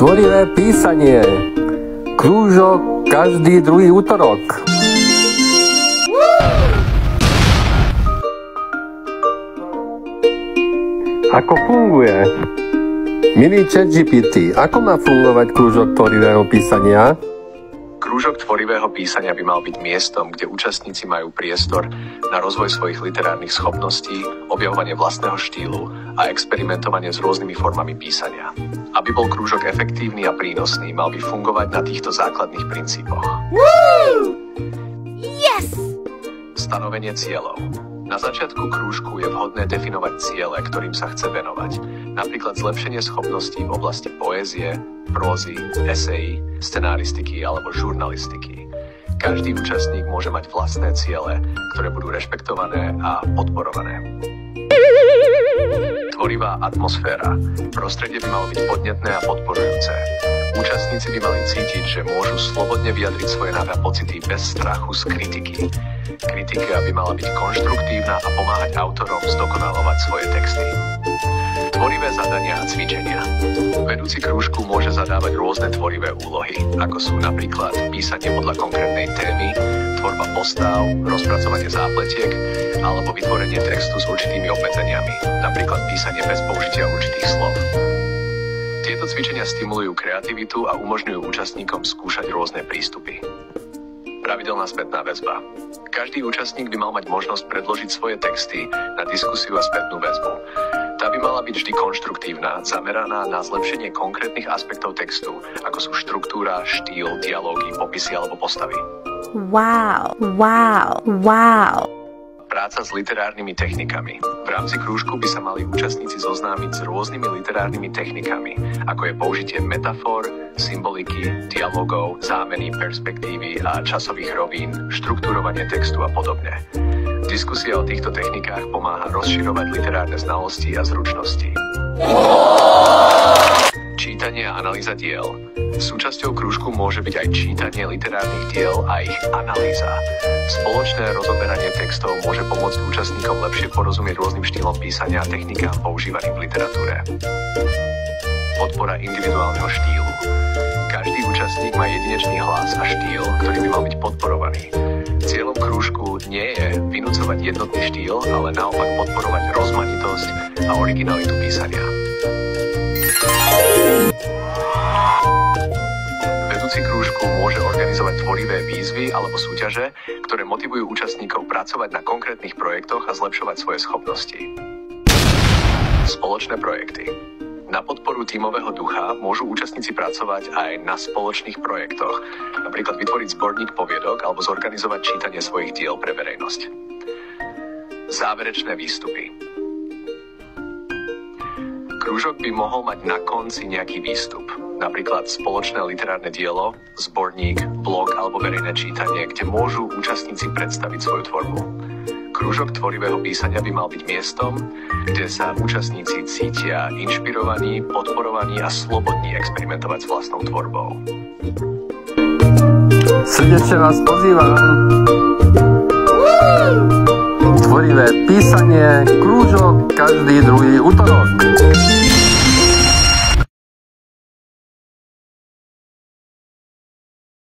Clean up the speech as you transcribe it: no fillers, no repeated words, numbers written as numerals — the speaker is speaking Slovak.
Tvorivé písanie. Krúžok každý druhý útorok. Ako funguje? Milý ChatGPT, ako má fungovať krúžok tvorivého písania? Krúžok tvorivého písania by mal byť miestom, kde účastníci majú priestor na rozvoj svojich literárnych schopností, objavovanie vlastného štýlu a experimentovanie s rôznymi formami písania. Aby bol krúžok efektívny a prínosný, mal by fungovať na týchto základných princípoch. Yes! Stanovenie cieľov. Na začiatku krúžku je vhodné definovať ciele, ktorým sa chce venovať. Napríklad zlepšenie schopností v oblasti poézie, prózy, esejí, scenaristiky alebo žurnalistiky. Každý účastník môže mať vlastné ciele, ktoré budú rešpektované a podporované. Tvorivá atmosféra. Prostredie by malo byť podnetné a podporujúce. Účastníci by mali cítiť, že môžu slobodne vyjadriť svoje názory a pocity bez strachu z kritiky. Kritika by mala byť konštruktívna a pomáhať autorom zdokonalovať svoje texty. Tvorivé zadania a cvičenia. Vedúci krúžku môže zadávať rôzne tvorivé úlohy, ako sú napríklad písanie podľa konkrétnej témy, tvorba postáv, rozpracovanie zápletiek alebo vytvorenie textu s určitými obmedzeniami, napríklad písanie bez použitia určitých slov. Tieto cvičenia stimulujú kreativitu a umožňujú účastníkom skúšať rôzne prístupy. Pravidelná spätná väzba. Každý účastník by mal mať možnosť predložiť svoje texty na diskusiu a spätnú väzbu. Tá by mala byť vždy konštruktívna, zameraná na zlepšenie konkrétnych aspektov textu, ako sú štruktúra, štýl, dialógy, popisy alebo postavy. Wow. Práca s literárnymi technikami. V rámci krúžku by sa mali účastníci zoznámiť s rôznymi literárnymi technikami, ako je použitie metafor, symboliky, dialogov, zámeny, perspektívy a časových rovín, štruktúrovanie textu a podobne. Diskusia o týchto technikách pomáha rozširovať literárne znalosti a zručnosti. Čítanie a analýza diel. Súčasťou krúžku môže byť aj čítanie literárnych diel a ich analýza. Spoločné rozoberanie textov môže pomôcť účastníkom lepšie porozumieť rôznym štýlom písania a technikám používaným v literatúre. Podpora individuálneho štýlu. Každý účastník má jedinečný hlas a štýl, ktorý by mal byť podporovaný. Cieľom krúžku nie je vynúcovať jednotný štýl, ale naopak podporovať rozmanitosť a originalitu písania. Vedúci krúžku môže organizovať tvorivé výzvy alebo súťaže, ktoré motivujú účastníkov pracovať na konkrétnych projektoch a zlepšovať svoje schopnosti. Spoločné projekty. Na podporu tímového ducha môžu účastníci pracovať aj na spoločných projektoch, napríklad vytvoriť zborník poviedok alebo zorganizovať čítanie svojich diel pre verejnosť. Záverečné výstupy. Krúžok by mohol mať na konci nejaký výstup, napríklad spoločné literárne dielo, zborník, blog alebo verejné čítanie, kde môžu účastníci predstaviť svoju tvorbu. Krúžok tvorivého písania by mal byť miestom, kde sa účastníci cítia inšpirovaní, podporovaní a slobodní experimentovať s vlastnou tvorbou. Srdečne vás pozývam. Tvorivé písanie, krúžok každý druhý útorok.